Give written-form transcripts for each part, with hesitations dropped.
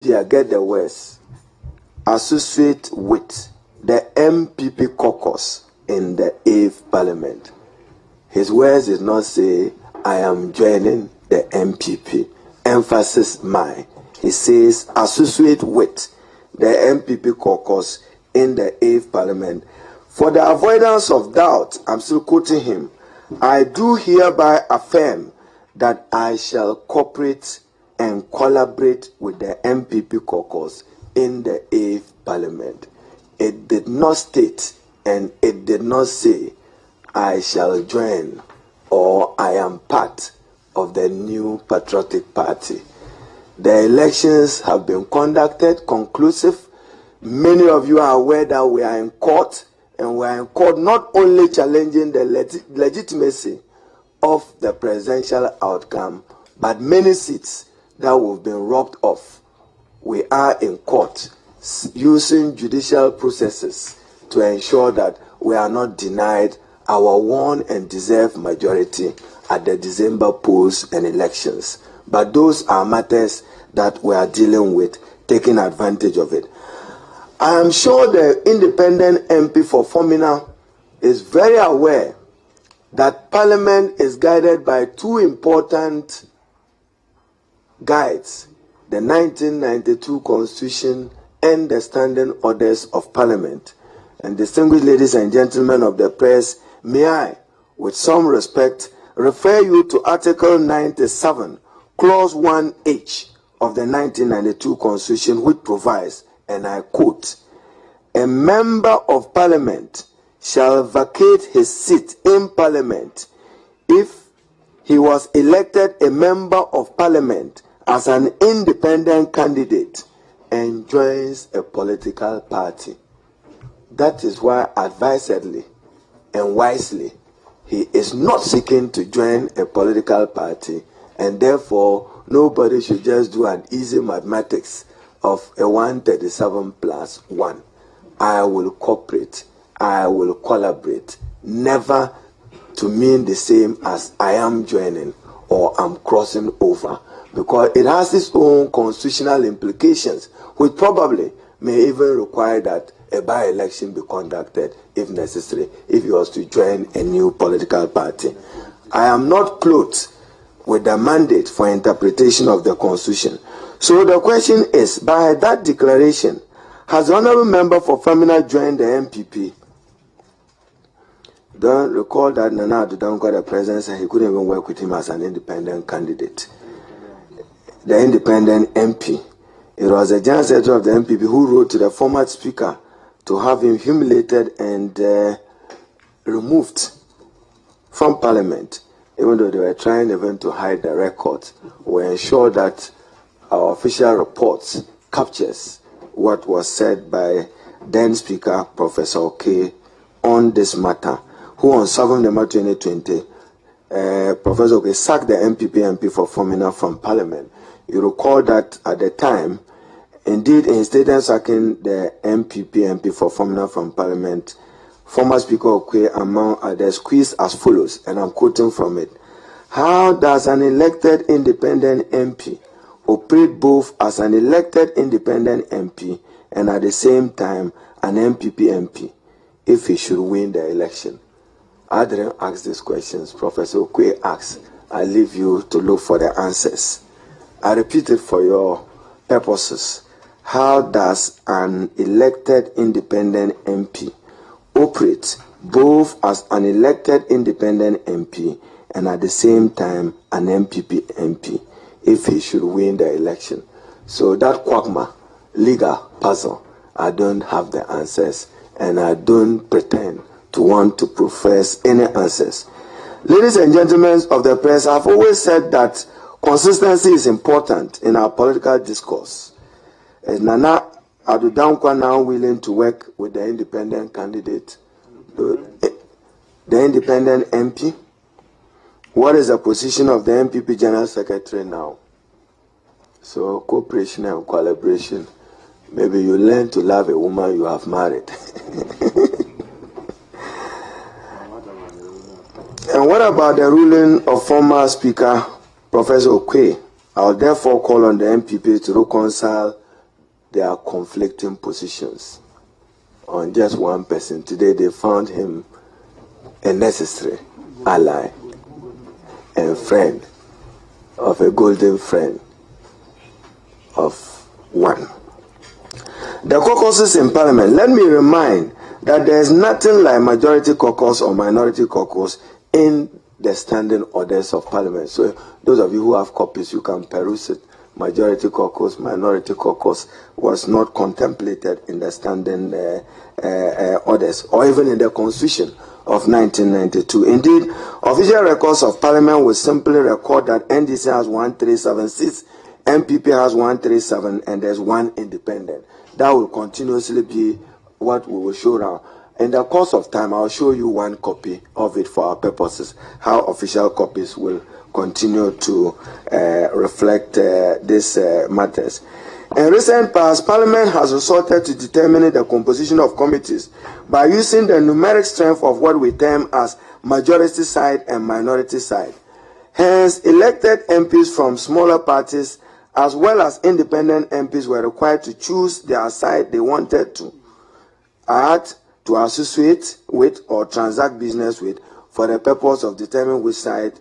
Dear, get the words. Associate with the NPP caucus in the 8th Parliament. His words did not say, I am joining the NPP. Emphasis mine. He says, associate with the NPP caucus in the 8th Parliament. For the avoidance of doubt, I'm still quoting him, I do hereby affirm that I shall cooperate and collaborate with the NPP caucus in the 8th Parliament. It did not state and it did not say, I shall join or I am part of the New Patriotic Party. The elections have been conducted, conclusive. Many of you are aware that we are in court, and we are in court not only challenging the legitimacy of the presidential outcome, but many seats that have been robbed off. We are in court using judicial processes to ensure that we are not denied our won and deserved majority at the December polls and elections. But those are matters that we are dealing with, taking advantage of it. I am sure the independent MP for Fomena is very aware that Parliament is guided by two important guides, the 1992 Constitution and the Standing Orders of Parliament. And distinguished ladies and gentlemen of the press, may I, with some respect, refer you to Article 97, Clause 1H of the 1992 Constitution, which provides, and I quote, a member of Parliament shall vacate his seat in Parliament if he was elected a member of Parliament as an independent candidate and joins a political party. That is why, advisedly and wisely, he is not seeking to join a political party, and therefore nobody should just do an easy mathematics of a 137 plus 1. I will cooperate, I will collaborate, never to mean the same as I am joining or I'm crossing over, because it has its own constitutional implications, which probably may even require that a by-election be conducted if necessary, if he was to join a new political party. I am not clothed with the mandate for interpretation of the Constitution. So the question is, by that declaration, has the honorable member for Fomena joined the NPP? Don't recall that Nana Addo got the president and he couldn't even work with him as an independent candidate. The independent MP. It was the General Secretary of the NPP who wrote to the former Speaker to have him humiliated and removed from Parliament, even though they were trying even to hide the records. We ensure that our official reports captures what was said by then Speaker Professor Oke on this matter, who on 7 November 2020, Professor Oke sacked the NPP MP for Fomena from Parliament. You recall that at the time, indeed, in statement sacking the NPP MP for Fomena from Parliament, former Speaker Oke, among others, quizzed as follows, and I'm quoting from it. How does an elected independent MP operate both as an elected independent MP and at the same time an NPP MP if he should win the election? I didn't ask these questions. Professor Oke asked. I leave you to look for the answers. I repeat it for your purposes. How does an elected independent MP operate both as an elected independent MP and at the same time an NPP MP if he should win the election? So that quagmire, legal puzzle, I don't have the answers, and I don't pretend to want to profess any answers. Ladies and gentlemen of the press, I've always said that consistency is important in our political discourse. Is Nana Addo now willing to work with the independent candidate, the independent MP? What is the position of the NPP General Secretary now? So cooperation and collaboration. Maybe you learn to love a woman you have married. And what about the ruling of former Speaker Professor Oke? I'll therefore call on the NPP to reconcile there are conflicting positions on just one person. Today they found him a necessary ally and friend of a golden friend of one. The caucuses in Parliament. Let me remind that there is nothing like majority caucus or minority caucus in the standing orders of Parliament. So those of you who have copies, you can peruse it. Majority caucus, minority caucus was not contemplated in the standing orders or even in the Constitution of 1992. Indeed, official records of Parliament will simply record that NDC has 1376, NPP has 137, and there's one independent. That will continuously be what we will show now. In the course of time, I'll show you one copy of it for our purposes, how official copies will continue to reflect these matters. In recent past, Parliament has resorted to determining the composition of committees by using the numeric strength of what we term as majority side and minority side. Hence, elected MPs from smaller parties as well as independent MPs were required to choose their side they wanted to act, to associate with, or transact business with for the purpose of determining which side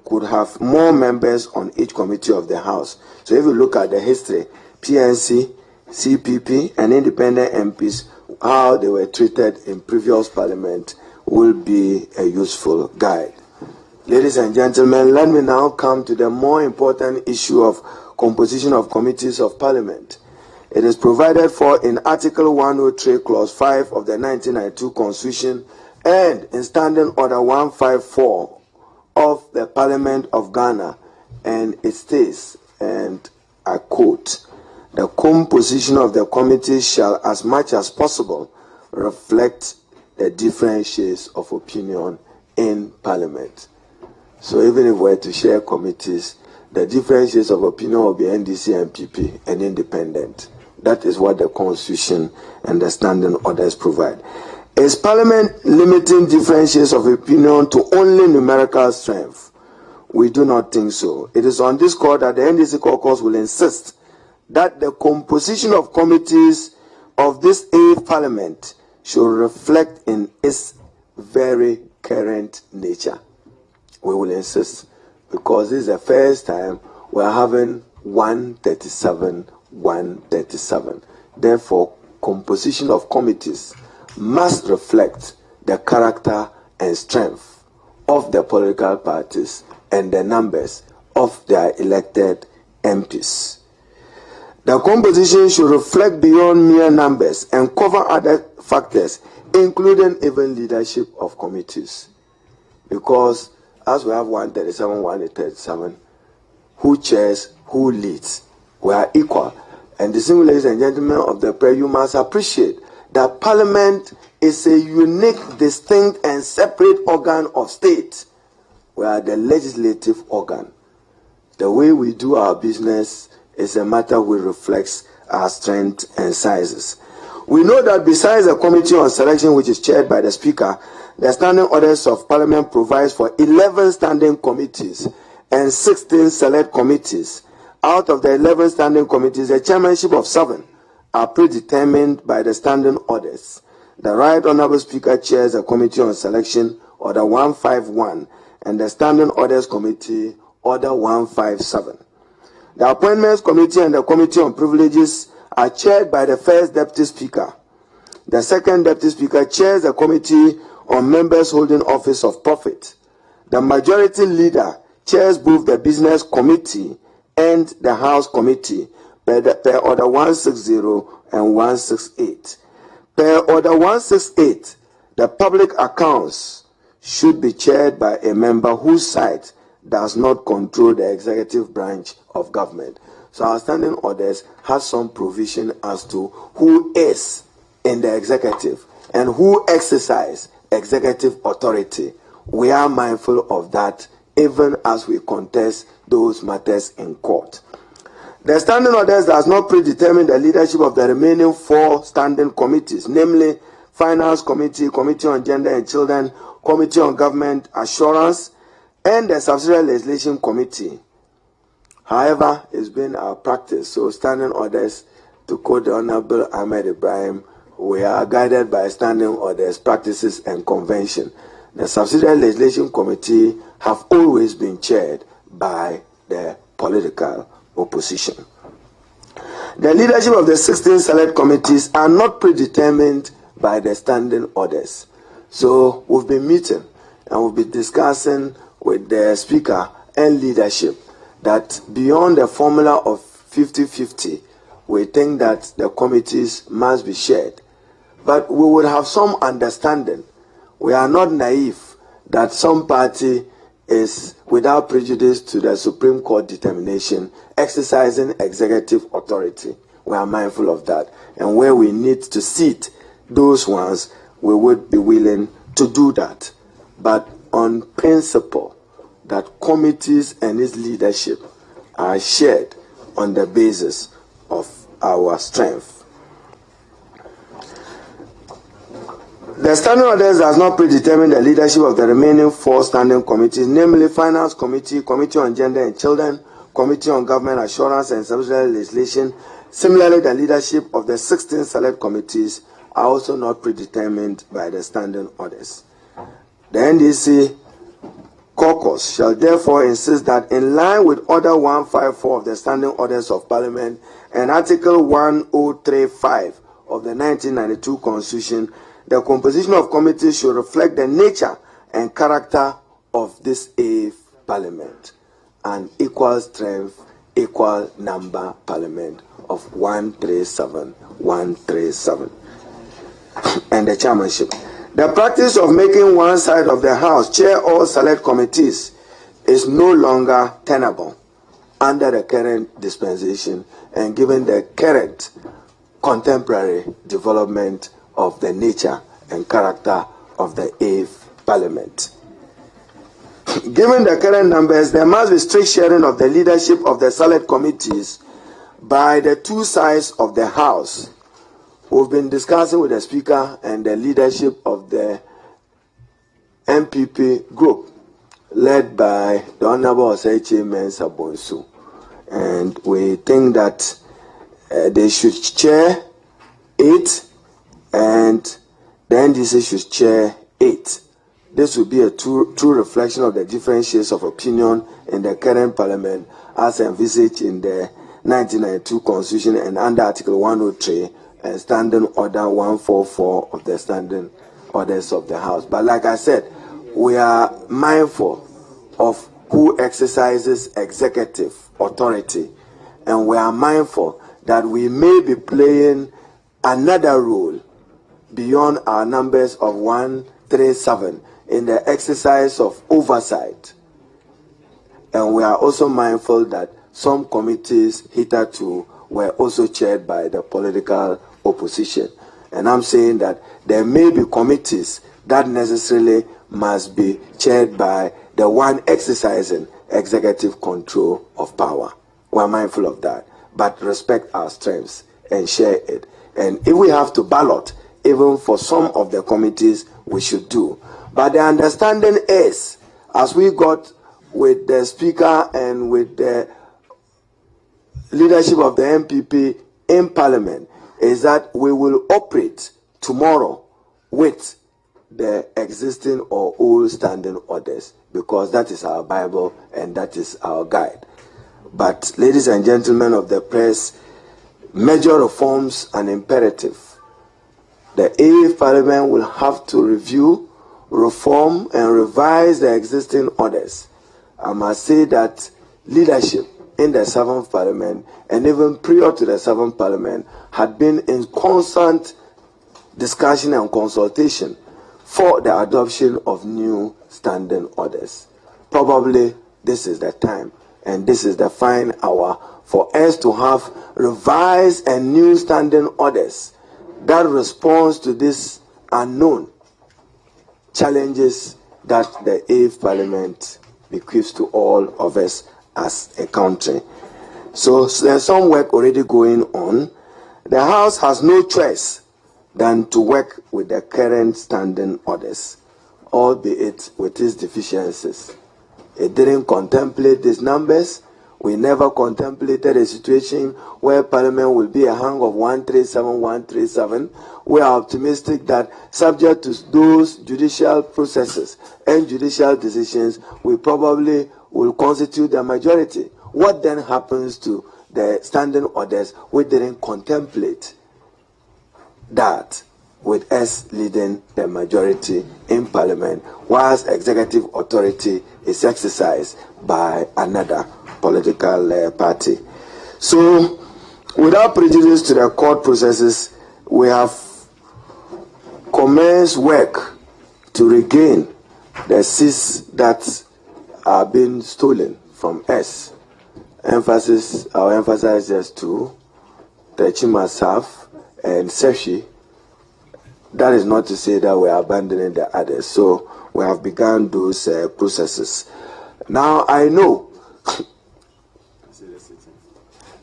could have more members on each committee of the House. So if you look at the history, PNC, CPP, and independent MPs, how they were treated in previous Parliament will be a useful guide. Ladies and gentlemen, let me now come to the more important issue of composition of committees of Parliament. It is provided for in Article 103, Clause 5 of the 1992 Constitution and in Standing Order 154 of the Parliament of Ghana, and it states, and I quote, "The composition of the committee shall as much as possible reflect the different shades of opinion in Parliament." So even if we were to share committees, the different shades of opinion will be NDC, NPP, and independent. That is what the Constitution and the standing orders provide. Is Parliament limiting different shades of opinion to only numerical strength? We do not think so. It is on this score that the NDC caucus will insist that the composition of committees of this 8th Parliament should reflect in its very current nature. We will insist, because this is the first time we are having 137. Therefore, composition of committees must reflect the character and strength of the political parties and the numbers of their elected MPs. The composition should reflect beyond mere numbers and cover other factors, including even leadership of committees. Because as we have 137, 137, who chairs, who leads, we are equal. And the same, ladies and gentlemen of the prayer, you must appreciate that Parliament is a unique, distinct, and separate organ of state. We are the legislative organ. The way we do our business is a matter which reflects our strength and sizes. We know that besides the Committee on Selection, which is chaired by the Speaker, the Standing Orders of Parliament provides for 11 standing committees and 16 select committees. Out of the 11 standing committees, the chairmanship of 7 are predetermined by the standing orders. The Right Honourable Speaker chairs the Committee on Selection, Order 151, and the Standing Orders Committee, Order 157. The Appointments Committee and the Committee on Privileges are chaired by the First Deputy Speaker. The Second Deputy Speaker chairs the Committee on Members Holding Office of Profit. The Majority Leader chairs both the Business Committee and the House Committee per Order 160 and 168. Per Order 168, the Public Accounts should be chaired by a member whose side does not control the executive branch of government. So our standing orders has some provision as to who is in the executive and who exercise executive authority. We are mindful of that even as we contest those matters in court. The standing orders does not predetermine the leadership of the remaining 4 standing committees, namely Finance Committee, Committee on Gender and Children, Committee on Government Assurance, and the Subsidiary Legislation Committee. However, it's been our practice, so standing orders to quote the Honorable Ahmed Ibrahim, we are guided by standing orders, practices, and convention. The Subsidiary Legislation Committee have always been chaired by the political opposition. The leadership of the 16 select committees are not predetermined by the standing orders. So we've been meeting and we'll be discussing with the Speaker and leadership that beyond the formula of 50-50, we think that the committees must be shared. But we would have some understanding. We are not naive that some party is without prejudice to the Supreme Court determination exercising executive authority. We are mindful of that. And where we need to seat those ones, we would be willing to do that. But on principle, that committees and its leadership are shared on the basis of our strength. The standing orders does not predetermine the leadership of the remaining 4 standing committees, namely Finance Committee, Committee on Gender and Children, Committee on Government Assurance and Subsidiary Legislation. Similarly, the leadership of the 16 select committees are also not predetermined by the standing orders. The NDC caucus shall therefore insist that in line with Order 154 of the Standing Orders of Parliament and Article 1035 of the 1992 Constitution, the composition of committees should reflect the nature and character of this 8th Parliament, an equal strength, equal number Parliament of 137. And the chairmanship. The practice of making one side of the House chair all select committees is no longer tenable under the current dispensation and given the current contemporary development of the nature and character of the 8th Parliament. Given the current numbers, there must be strict sharing of the leadership of the select committees by the 2 sides of the House. We've been discussing with the Speaker and the leadership of the NPP group, led by the Honorable Oseiche Mensah Bonsu. And we think that they should chair 8 and the NDC should chair 8. This will be a true reflection of the different shades of opinion in the current Parliament as envisaged in the 1992 Constitution and under Article 103 and Standing Order 144 of the Standing Orders of the House. But like I said, we are mindful of who exercises executive authority, and we are mindful that we may be playing another role beyond our numbers of 137 in the exercise of oversight. And we are also mindful that some committees hitherto were also chaired by the political opposition. And I'm saying that there may be committees that necessarily must be chaired by the one exercising executive control of power. We're mindful of that, but respect our strengths and share it. And if we have to ballot, even for some of the committees, we should do. But the understanding is, as we got with the Speaker and with the leadership of the NPP in Parliament, is that we will operate tomorrow with the existing or old standing orders, because that is our Bible and that is our guide. But ladies and gentlemen of the press, major reforms are imperative. The 8th Parliament will have to review, reform, and revise the existing orders. I must say that leadership in the 7th Parliament and even prior to the 7th Parliament had been in constant discussion and consultation for the adoption of new standing orders. Probably this is the time and this is the fine hour for us to have revised and new standing orders that responds to this unknown challenges that the 8th Parliament bequeaths to all of us as a country. So there's some work already going on. The House has no choice than to work with the current standing orders, albeit with its deficiencies. It didn't contemplate these numbers. We never contemplated a situation where Parliament will be a hang of 137, 137. We are optimistic that, subject to those judicial processes and judicial decisions, we probably will constitute the majority. What then happens to the standing orders? We didn't contemplate that, with us leading the majority in Parliament, whilst executive authority is exercised by another political party. So, without prejudice to the court processes, we have commenced work to regain the seats that are being stolen from us. Our emphasis is to Techima South and Seshi. That is not to say that we are abandoning the others. So we have begun those processes. Now I know,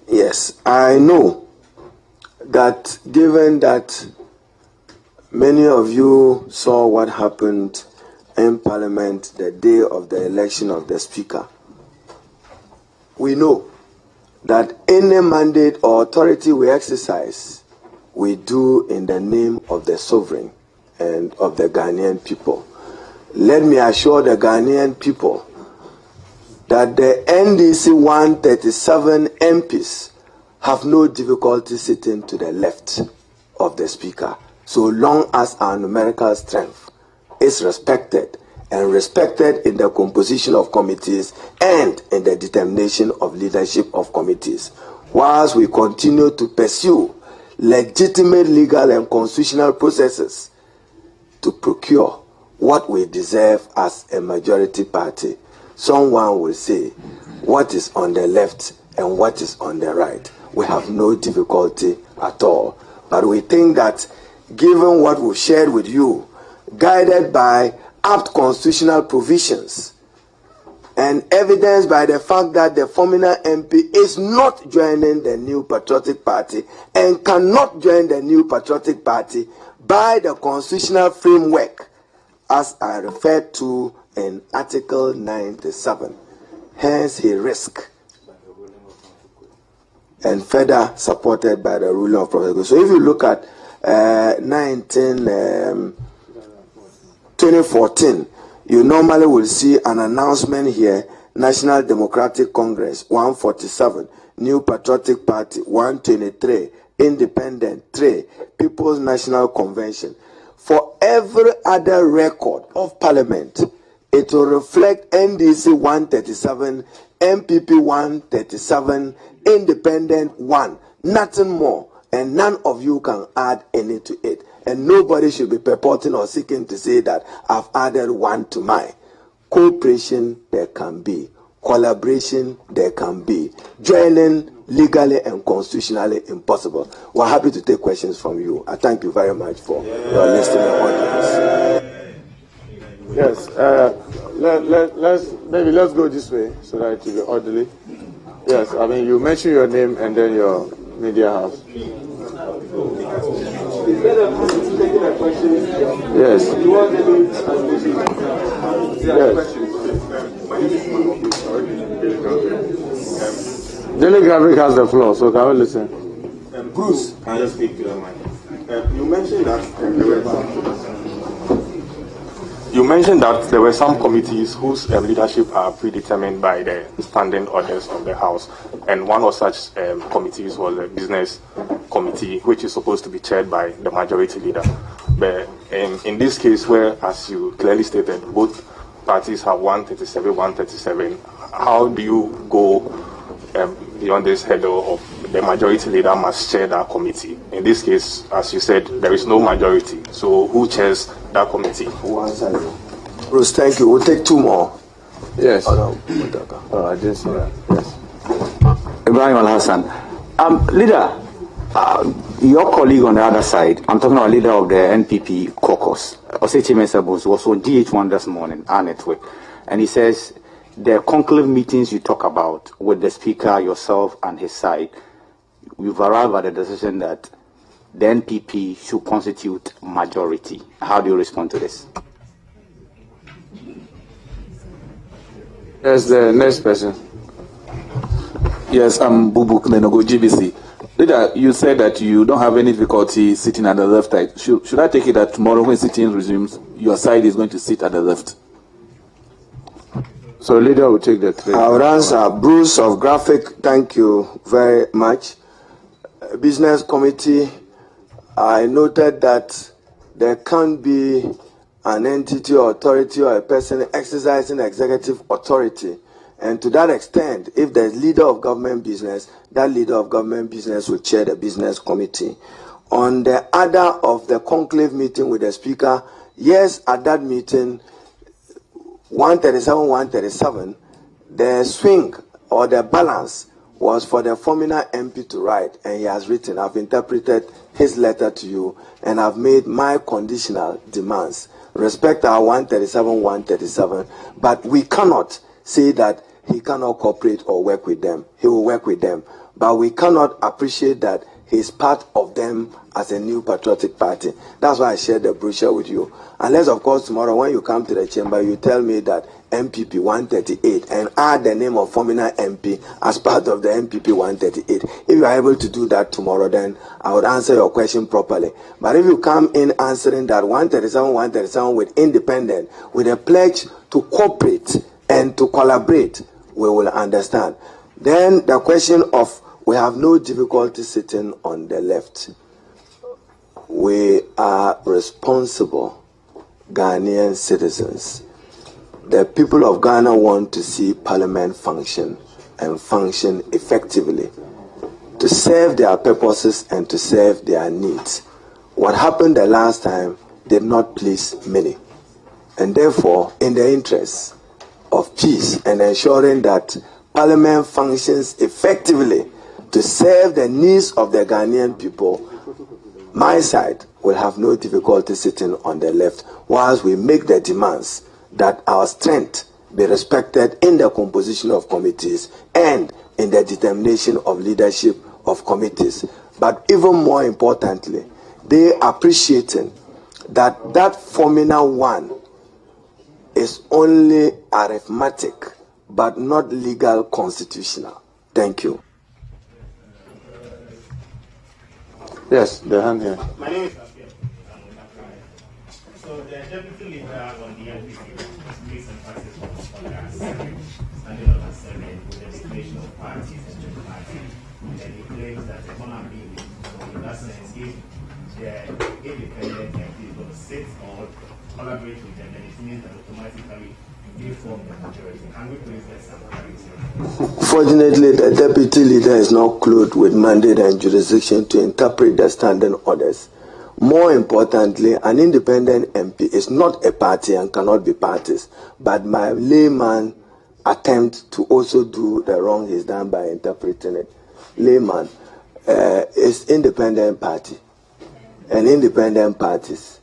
yes, I know that given that many of you saw what happened in Parliament the day of the election of the Speaker, we know that any mandate or authority we exercise, we do in the name of the sovereign and of the Ghanaian people. Let me assure the Ghanaian people that the NDC 137 MPs have no difficulty sitting to the left of the Speaker, so long as our numerical strength is respected, and respected in the composition of committees and in the determination of leadership of committees, whilst we continue to pursue legitimate legal and constitutional processes to procure what we deserve as a majority party. Someone will say what is on the left and what is on the right. We have no difficulty at all. But we think that given what we've shared with you, guided by apt constitutional provisions and evidenced by the fact that the Fomena MP is not joining the New Patriotic Party and cannot join the New Patriotic Party by the constitutional framework as I referred to in Article 97. Hence he risked and further supported by the ruling of Professor. So if you look at 2014, you normally will see an announcement here: National Democratic Congress 147, New Patriotic Party 123, Independent 3, People's National Convention. For every other record of Parliament, it will reflect NDC 137, NPP 137, Independent 1, nothing more, and none of you can add any to it. And nobody should be purporting or seeking to say that I've added one to mine. Cooperation there can be. Collaboration there can be. Joining legally and constitutionally impossible. We're happy to take questions from you. I thank you very much for your listening audience. Yes, let's go this way so that it will be orderly. Yes, I mean, you mention your name and then your media house. Yes. Daily Graphic has the floor, so can we listen? Bruce, can I just speak to the mic? You mentioned that there were some committees whose leadership are predetermined by the standing orders of the House, and one of such committees was the Business Committee, which is supposed to be chaired by the majority leader. But in this case, where, as you clearly stated, both parties have 137, how do you go beyond this hurdle of the majority leader must chair that committee? In this case, as you said, there is no majority. So who chairs that committee? Bruce, thank you. We'll take two more. Yes. I just yes. Ibrahim Al-Hassan. Leader, your colleague on the other side, I'm talking about leader of the NPP caucus, Osechi Mesabos, was on GH1 this morning, our network, and he says the conclave meetings you talk about with the speaker, yourself, and his side, you've arrived at the decision that the NPP should constitute majority. How do you respond to this? Yes, the next person. Yes, I'm Bubu Knenogo, GBC. Leader, you said that you don't have any difficulty sitting at the left side. Should I take it that tomorrow when sitting resumes, your side is going to sit at the left? So leader will take that. I would answer. Bruce of Graphic, thank you very much. Business committee, I noted that there can't be an entity or authority or a person exercising executive authority. And to that extent, if there's leader of government business, that leader of government business will chair the business committee. On the order of the conclave meeting with the speaker, yes, at that meeting, 137, the swing or the balance was for the Fomena MP to write, and he has written. I've interpreted his letter to you, and I've made my conditional demands. Respect our 137, but we cannot say that he cannot cooperate or work with them. He will work with them, but we cannot appreciate that he's part of them as a new patriotic party. That's why I shared the brochure with you. Unless, of course, tomorrow when you come to the chamber, you tell me that NPP 138 and add the name of Fomena MP as part of the NPP 138. If you are able to do that tomorrow, then I would answer your question properly. But if you come in answering that 137 with independent, with a pledge to cooperate and to collaborate, we will understand. Then the question of we have no difficulty sitting on the left. We are responsible Ghanaian citizens. The people of Ghana want to see Parliament function and function effectively to serve their purposes and to serve their needs. What happened the last time did not please many. And therefore, in the interest of peace and ensuring that Parliament functions effectively to serve the needs of the Ghanaian people, my side will have no difficulty sitting on the left whilst we make the demands that our strength be respected in the composition of committees and in the determination of leadership of committees. But even more importantly, they appreciating that Fomena 1 is only arithmetic but not legal constitutional. Thank you. Yes, the hand here. My name is So the deputy leader on the NPP makes some passes on the standing on the Senate with the declaration of parties and the party. And he claims that the monarchy, so in that sense, if the independent MP is going to sit or collaborate with them, then it means that automatically they form the majority. Can we please get some clarity? Fortunately, the deputy leader is not clothed with mandate and jurisdiction to interpret the standing orders. More importantly, an independent MP is not a party and cannot be parties, but my layman attempt to also do the wrong is done by interpreting it. Layman is independent party and independent parties.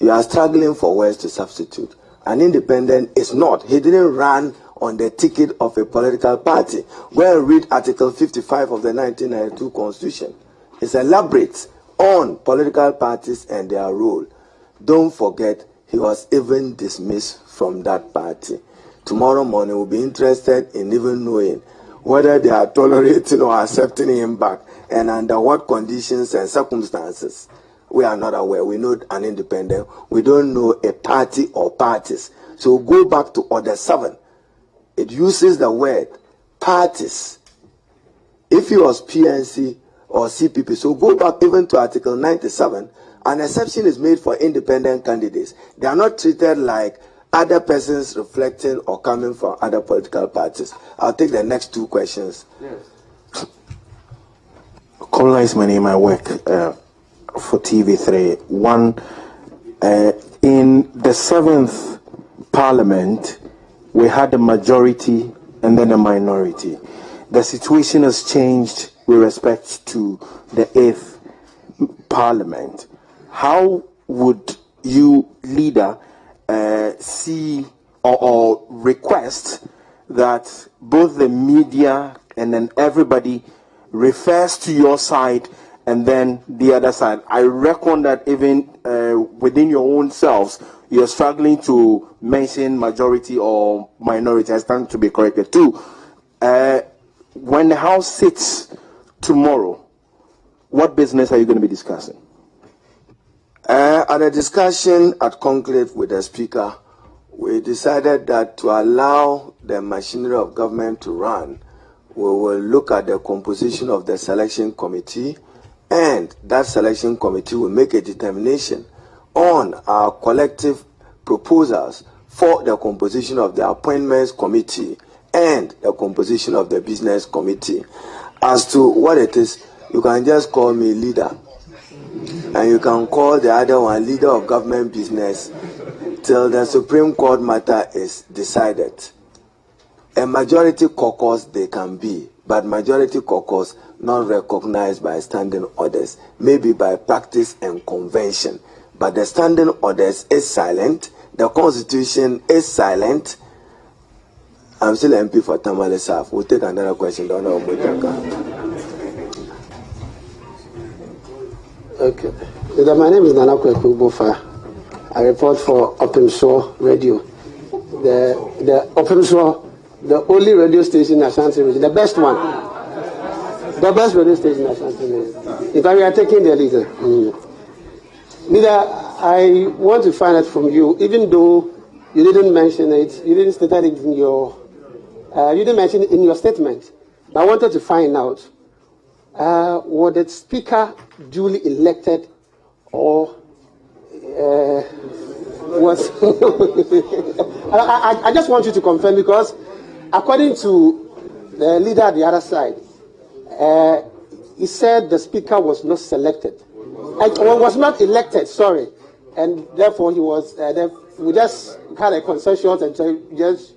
You are struggling for words to substitute. An independent is not. He didn't run on the ticket of a political party. Go and read Article 55 of the 1992 Constitution. It's elaborate on political parties and their role. Don't forget, he was even dismissed from that party. Tomorrow morning, we'll be interested in even knowing whether they are tolerating or accepting him back and under what conditions and circumstances. We are not aware. We know an independent. We don't know a party or parties. So go back to Order 7. It uses the word parties. If he was PNC or CPP, so go back even to Article 97. An exception is made for independent candidates. They are not treated like other persons reflecting or coming from other political parties. I'll take the next two questions. Yes. Kola is my name. I work for TV3. One, in the 7th Parliament, we had a majority and then a minority. The situation has changed with respect to the 8th Parliament. How would you, leader, see or request that both the media and then everybody refers to your side and then the other side? I reckon that even within your own selves, you're struggling to mention majority or minority. I stand to be corrected too. when the House sits tomorrow, what business are you going to be discussing? At a discussion at conclave with the Speaker, we decided that to allow the machinery of government to run, we will look at the composition of the selection committee, and that selection committee will make a determination on our collective proposals for the composition of the appointments committee and the composition of the business committee. As to what it is, you can just call me leader, and you can call the other one leader of government business till the Supreme Court matter is decided. A majority caucus they can be, but majority caucus not recognized by standing orders, maybe by practice and convention. But the standing orders is silent, the constitution is silent. I'm still MP for Tamale South. We'll take another question. Don't know. Okay. My name is Nanakwe Kubofa. I report for Open Shore Radio. The Open Shore, the only radio station in Ashanti region, the best one. The best radio station in Ashanti region. In fact, we are taking the leader. Leader, I want to find out from you, even though you didn't mention it, you didn't state it in your, you didn't mention it in your statement, but I wanted to find out, was the Speaker duly elected or was I just want you to confirm, because according to the leader at the other side, he said the Speaker was not selected, was not elected, sorry, and therefore he was. We just had a consensus and just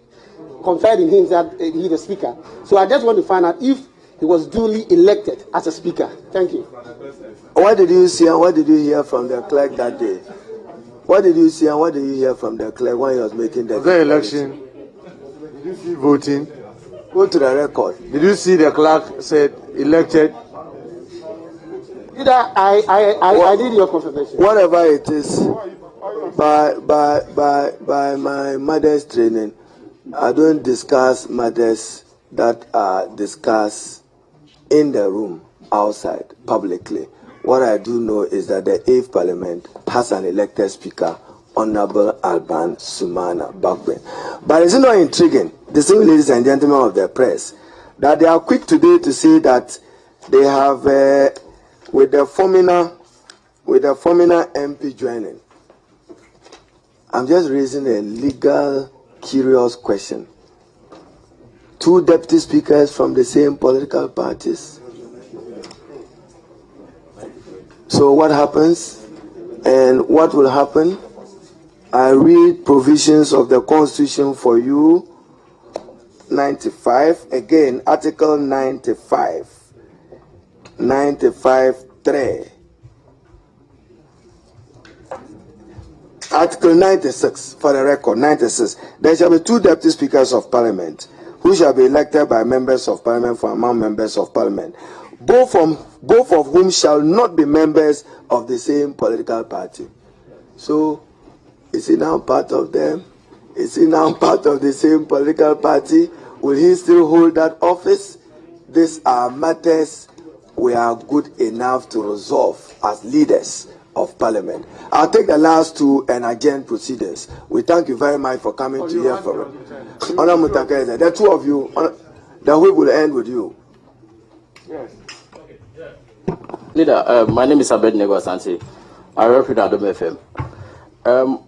conferred in him that he the Speaker. So I just want to find out if he was duly elected as a Speaker. Thank you. What did you see and what did you hear from the clerk that day? What did you see and what did you hear from the clerk when he was making the election? Did you see voting? Go to the record. Did you see the clerk said elected? I did your confirmation. Whatever it is, by my mother's training, I don't discuss matters that are discussed in the room, outside, publicly. What I do know is that the 8th Parliament has an elected Speaker, Honorable Alban Sumana Bakwe. But is it not intriguing, the same ladies and gentlemen of the press, that they are quick today to say that they have, with the Fomena MP joining. I'm just raising a legal, curious question. 2 deputy speakers from the same political parties. So what happens and what will happen? I read provisions of the Constitution for you. 95, again, Article 95, 95.3. Article 96, for the record, 96. There shall be 2 deputy speakers of Parliament, who shall be elected by members of Parliament from among members of Parliament, both of whom shall not be members of the same political party. So, is he now part of them? Is he now part of the same political party? Will he still hold that office? These are matters we are good enough to resolve as leaders of Parliament. I'll take the last 2 and adjourn proceedings. We thank you very much for coming to hear from us. Honor Mutakeze, the 2 of you, the week will end with you. Yes. Leader, my name is Abednego Asante. I represent Adom FM.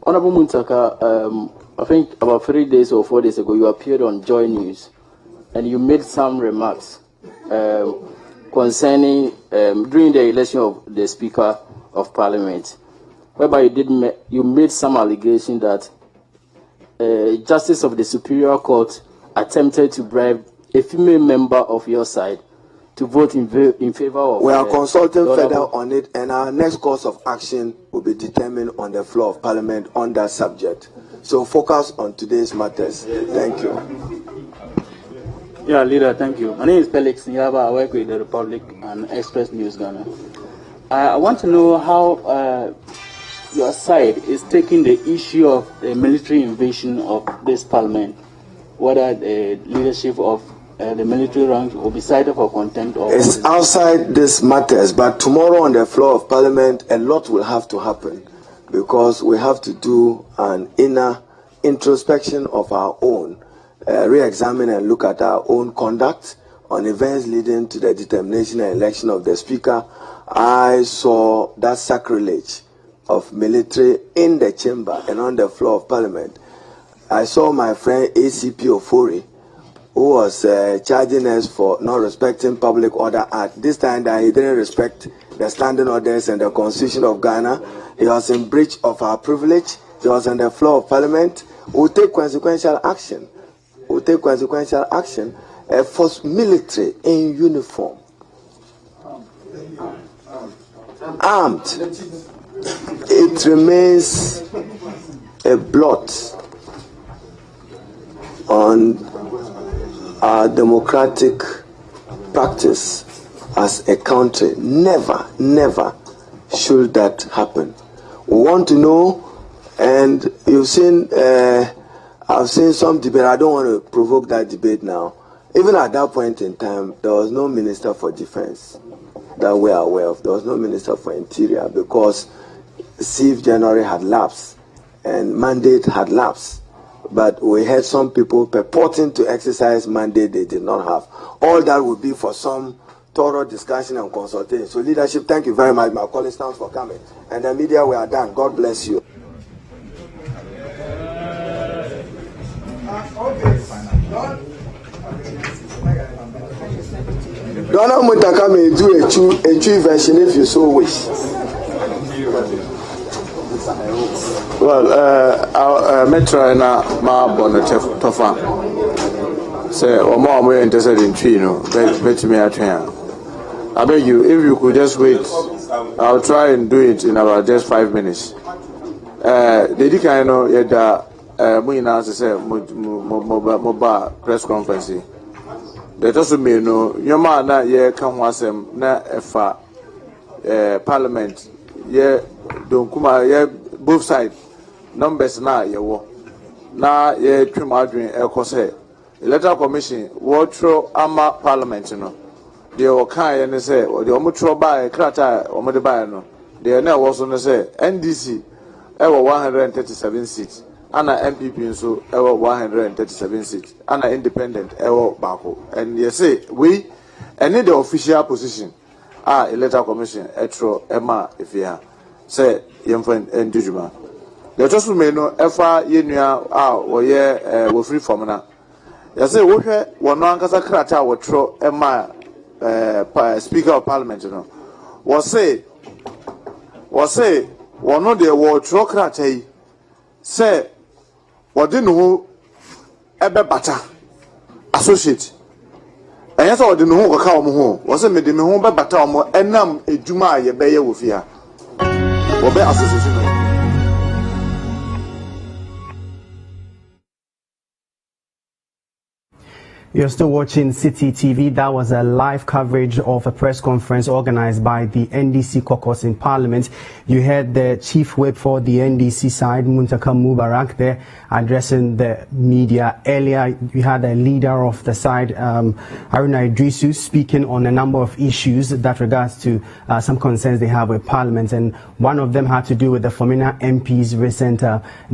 Honorable Muntaka, I think about 3 days or 4 days ago, you appeared on Joy News, and you made some remarks concerning during the election of the Speaker of Parliament, whereby you made some allegation that Justice of the Superior Court attempted to bribe a female member of your side to vote in favor of. We are consulting further on it, and our next course of action will be determined on the floor of Parliament on that subject. So focus on today's matters. Thank you. Yeah, Leader, thank you. My name is Felix Nyaba. I work with the Republic and Express News Ghana. I want to know how your side is taking the issue of the military invasion of this Parliament, whether the leadership of the military rank will be cited for contempt? Or it's outside this matters, but tomorrow on the floor of Parliament, a lot will have to happen because we have to do an inner introspection of our own, re-examine and look at our own conduct on events leading to the determination and election of the Speaker. I saw that sacrilege of military in the chamber and on the floor of Parliament. I saw my friend ACP Ofori, who was charging us for not respecting Public Order Act. This time that he didn't respect the standing orders and the Constitution of Ghana. He was in breach of our privilege. He was on the floor of Parliament. We'll take consequential action. We'll take consequential action for military in uniform, armed. It remains a blot on our democratic practice as a country. Never, never should that happen. We want to know, and you've seen, I've seen some debate. I don't want to provoke that debate now. Even at that point in time, there was no Minister for Defense that we are aware of. There was no Minister for Interior because 6th January had lapsed and mandate had lapsed. But we had some people purporting to exercise mandate they did not have. All that would be for some thorough discussion and consultation. So leadership, thank you very much. My colleagues, thanks for coming. And the media, we are done. God bless you. Donald Mutaka may do a true version if you so wish. Well, Metro and Ma Bonnet Tofa say, or more interested in tree, bet me at here. I beg you, if you could just wait, I'll try and do it in about just 5 minutes. The kind of yet, we now say, mobile press conference. That also mean no, your man that ye come was na efa Parliament, ye don't come ye both sides. Numbers na ye wo na ye twem adwen ekose electoral commission wo tro ama Parliament no de o kan ye ne se o de o mutro ba e krata o mo de ba no de na wo so ne se NDC e wo 137 seats ana NPP nso e wo 137 seats ana independent e wo bako and ye say we any the official position electoral commission etro ema efia say yemfa ndujuma. The just may know efa yenua we free from na. You say we one ankasa krata we tro ema Speaker of Parliament no. Was say one no the we tro krata yi say we dey no ebe bata associate. And yes we dey no ho ka omo ho. Was say me dey me ho be bata omo enam ejuma ye be ye wo fia. We be association. You're still watching Citi TV. That was a live coverage of a press conference organized by the NDC caucus in Parliament. You heard the chief whip for the NDC side, Muntaka Mubarak, there addressing the media. Earlier, we had a leader of the side, Haruna Idrisu, speaking on a number of issues that regards to some concerns they have with Parliament. And one of them had to do with the Fomena MP's recent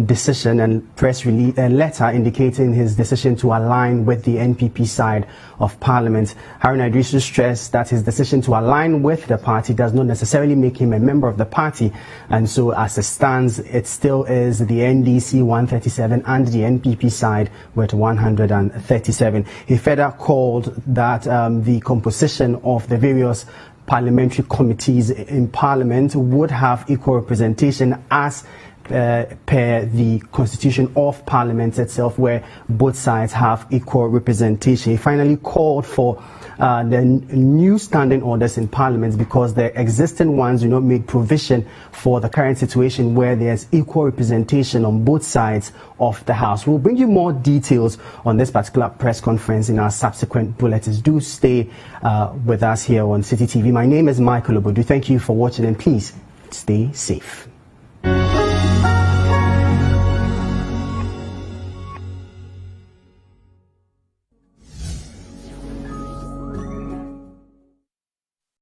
decision and press release letter indicating his decision to align with the NPP side of Parliament. Haruna Idrisu stressed that his decision to align with the party does not necessarily make him a member of the party, and so as it stands, it still is the NDC 137 and the NPP side with 137. He further called that the composition of the various parliamentary committees in Parliament would have equal representation as per the Constitution of Parliament itself, where both sides have equal representation. He finally called for the new standing orders in Parliament because the existing ones do not make provision for the current situation where there's equal representation on both sides of the House. We'll bring you more details on this particular press conference in our subsequent bulletins. Do stay with us here on Citi TV. My name is Michael Obodu. Thank you for watching and please stay safe.